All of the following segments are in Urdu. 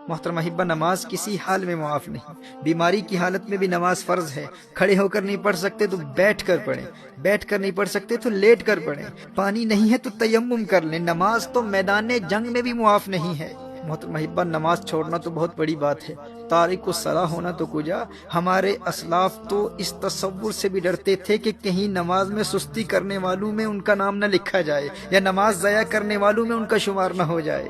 محترم احبہ، نماز کسی حال میں معاف نہیں۔ بیماری کی حالت میں بھی نماز فرض ہے۔ کھڑے ہو کر نہیں پڑھ سکتے تو بیٹھ کر پڑھیں، بیٹھ کر نہیں پڑھ سکتے تو لیٹ کر پڑھیں، پانی نہیں ہے تو تیمم کر لیں۔ نماز تو میدان جنگ میں بھی معاف نہیں ہے۔ محترم احبہ، نماز چھوڑنا تو بہت بڑی بات ہے، تارک الصلاۃ ہونا تو کجا۔ ہمارے اسلاف تو اس تصور سے بھی ڈرتے تھے کہ کہیں نماز میں سستی کرنے والوں میں ان کا نام نہ لکھا جائے، یا نماز ضائع کرنے والوں میں ان کا شمار نہ ہو جائے۔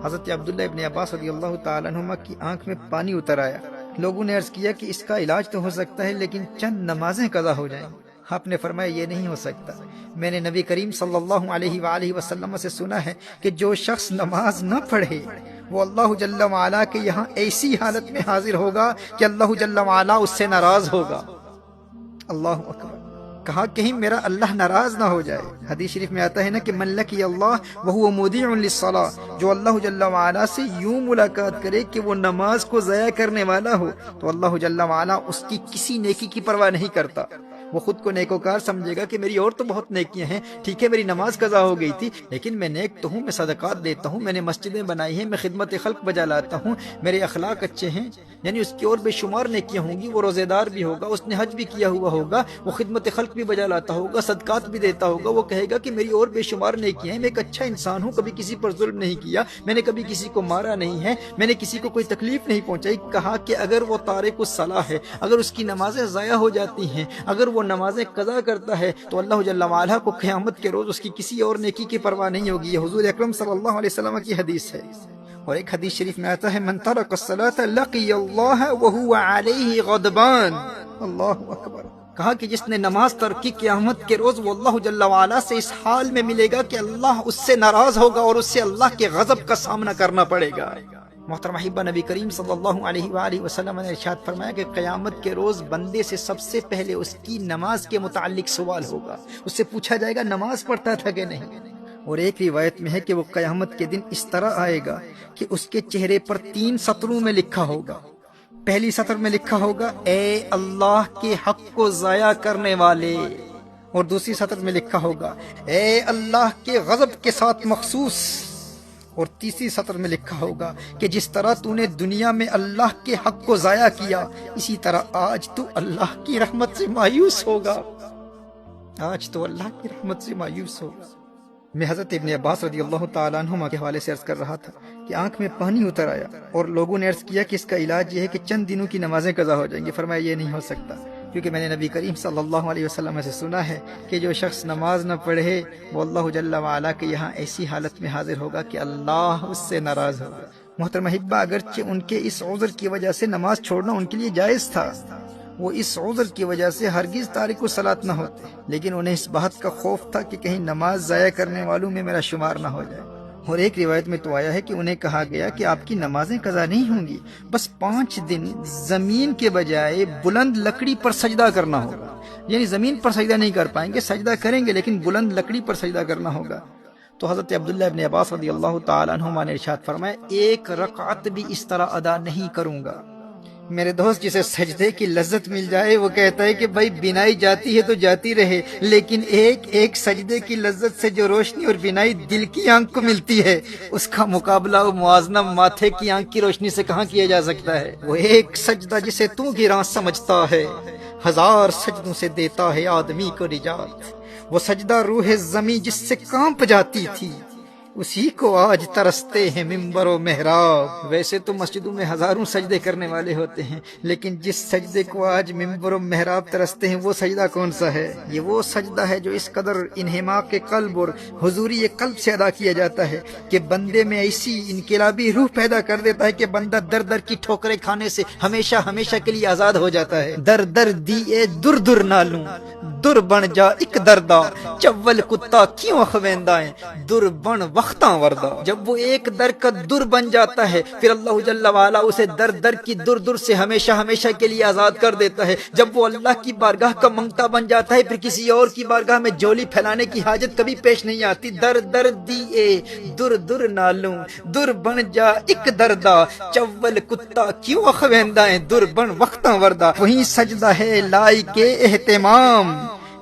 حضرت عبداللہ ابن عباس رضی اللہ تعالیٰ عنہما کی آنکھ میں پانی اتر آیا۔ لوگوں نے عرض کیا کہ اس کا علاج تو ہو سکتا ہے، لیکن چند نمازیں قضا ہو جائیں۔ آپ نے فرمایا یہ نہیں ہو سکتا۔ میں نے نبی کریم صلی اللہ علیہ وآلہ وسلم سے سنا ہے کہ جو شخص نماز نہ پڑھے وہ اللہ جل وعلا کے یہاں ایسی حالت میں حاضر ہوگا کہ اللہ جل وعلا اس سے ناراض ہوگا۔ اللہ اکبر! کہا کہیں میرا اللہ ناراض نہ ہو جائے۔ حدیث شریف میں آتا ہے نا کہ من لقی اللہ وہو مودع للصلاۃ، جو اللہ جل وعلا سے یوں ملاقات کرے کہ وہ نماز کو ضائع کرنے والا ہو تو اللہ جل وعلا اس کی کسی نیکی کی پرواہ نہیں کرتا۔ وہ خود کو نیکوکار سمجھے گا کہ میری اور تو بہت نیکیاں ہیں، ٹھیک ہے میری نماز قضا ہو گئی تھی لیکن میں نیک تو ہوں، میں صدقات دیتا ہوں، میں نے مسجدیں بنائی ہیں، میں خدمت خلق بجا لاتا ہوں، میرے اخلاق اچھے ہیں، یعنی اس کی اور بے شمار نیکیاں ہوں گی۔ وہ روزے دار بھی ہوگا، اس نے حج بھی کیا ہوا ہوگا، وہ خدمت خلق بھی بجا لاتا ہوگا، صدقات بھی دیتا ہوگا۔ وہ کہے گا کہ میری اور بے شمار نیکیاں ہیں، میں ایک اچھا انسان ہوں، کبھی کسی پر ظلم نہیں کیا، میں نے کبھی کسی کو مارا نہیں ہے، میں نے کسی کو کوئی تکلیف نہیں پہنچائی۔ کہا کہ اگر وہ تارک الصلاۃ ہے، اگر اس کی نمازیں ضائع ہو جاتی ہیں، اگر وہ نمازیں قضا کرتا ہے تو اللہ جل وعلا کو قیامت کے روز اس کی کسی اور نیکی کی پرواہ نہیں ہوگی۔ یہ حضور اکرم صلی اللہ علیہ وسلم کی حدیث ہے۔ اور ایک حدیث شریف میں آتا ہے من ترک الصلاۃ لقی اللہ وہو علیہ غضبان۔ اللہ اکبر! کہا کہ جس نے نماز ترک کی قیامت کے روز وہ اللہ جل وعلا سے اس حال میں ملے گا کہ اللہ اس سے ناراض ہوگا اور اس سے اللہ کے غضب کا سامنا کرنا پڑے گا۔ محترم احبہ، نبی کریم صلی اللہ علیہ وآلہ وسلم نے ارشاد فرمایا کہ قیامت کے روز بندے سے سب سے پہلے اس کی نماز کے متعلق سوال ہوگا۔ اس سے پوچھا جائے گا نماز پڑھتا تھا کہ نہیں۔ اور ایک روایت میں ہے کہ وہ قیامت کے دن اس طرح آئے گا کہ اس کے چہرے پر 3 سطروں میں لکھا ہوگا۔ پہلی سطر میں لکھا ہوگا اے اللہ کے حق کو ضائع کرنے والے، اور دوسری سطر میں لکھا ہوگا اے اللہ کے غضب کے ساتھ مخصوص، اور تیسری سطر میں لکھا ہوگا کہ جس طرح تو نے دنیا میں اللہ کے حق کو ضائع کیا اسی طرح آج تو اللہ کی رحمت سے مایوس ہوگا، آج تو اللہ کی رحمت سے مایوس ہوگا۔ میں حضرت ابن عباس رضی اللہ تعالیٰ عنہما کے حوالے سے عرض کر رہا تھا کہ آنکھ میں پانی اتر آیا، اور لوگوں نے عرض کیا کہ اس کا علاج یہ ہے کہ چند دنوں کی نمازیں قضا ہو جائیں گی۔ فرمایا یہ نہیں ہو سکتا، کیونکہ میں نے نبی کریم صلی اللہ علیہ وسلم سے سنا ہے کہ جو شخص نماز نہ پڑھے وہ اللہ جل وعلا کے یہاں ایسی حالت میں حاضر ہوگا کہ اللہ اس سے ناراض ہوگا۔ محترم احبہ، اگرچہ ان کے اس عذر کی وجہ سے نماز چھوڑنا ان کے لیے جائز تھا، وہ اس عذر کی وجہ سے ہرگز تارک الصلاۃ نہ ہوتے، لیکن انہیں اس بات کا خوف تھا کہ کہیں نماز ضائع کرنے والوں میں میرا شمار نہ ہو جائے۔ اور ایک روایت میں تو آیا ہے کہ انہیں کہا گیا کہ آپ کی نمازیں قضا نہیں ہوں گی، بس 5 دن زمین کے بجائے بلند لکڑی پر سجدہ کرنا ہوگا، یعنی زمین پر سجدہ نہیں کر پائیں گے، سجدہ کریں گے لیکن بلند لکڑی پر سجدہ کرنا ہوگا۔ تو حضرت عبداللہ ابن عباس رضی اللہ تعالیٰ عنہما نے ارشاد فرمایا 1 رکعت بھی اس طرح ادا نہیں کروں گا۔ میرے دوست، جسے سجدے کی لذت مل جائے وہ کہتا ہے کہ بھائی بینائی جاتی ہے تو جاتی رہے، لیکن ایک سجدے کی لذت سے جو روشنی اور بینائی دل کی آنکھ کو ملتی ہے اس کا مقابلہ و موازنہ ماتھے کی آنکھ کی روشنی سے کہاں کیا جا سکتا ہے۔ وہ ایک سجدہ جسے تو گراں سمجھتا ہے 1000 سجدوں سے دیتا ہے آدمی کو نجات۔ وہ سجدہ روح زمیں جس سے کانپ جاتی تھی اسی کو آج ترستے ہیں ممبر و محراب۔ ویسے تو مسجدوں میں ہزاروں سجدے کرنے والے ہوتے ہیں، لیکن جس سجدے کو آج ممبر و محراب ترستے ہیں وہ سجدہ کون سا ہے؟ یہ وہ سجدہ ہے جو اس قدر انہماک قلب اور حضوری قلب سے ادا کیا جاتا ہے کہ بندے میں ایسی انقلابی روح پیدا کر دیتا ہے کہ بندہ در در کی ٹھوکریں کھانے سے ہمیشہ ہمیشہ کے لیے آزاد ہو جاتا ہے۔ در در دیے در در نالوں در بن جا ایک دردا، چول کتا کیوں اخویندا ہے در بن وقتاں وردا۔ جب وہ ایک در کا در بن جاتا ہے پھر اللہ جل وعلا اسے در در کی در در سے ہمیشہ ہمیشہ کے لیے آزاد کر دیتا ہے۔ جب وہ اللہ کی بارگاہ کا منگتا بن جاتا ہے پھر کسی اور کی بارگاہ میں جولی پھیلانے کی حاجت کبھی پیش نہیں آتی۔ در در دیے در در نالوں در بن جا ایک دردا، چول کتا کیوں اخویندا ہے در بن وقتاں وردا۔ وہی سجدہ ہے لائق اہتمام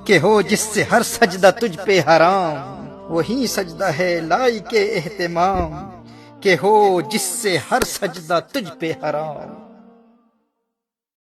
کہ ہو جس سے ہر سجدہ تجھ پہ حرام۔ وہی سجدہ ہے لائق اہتمام کہ ہو جس سے ہر سجدہ تجھ پہ حرام۔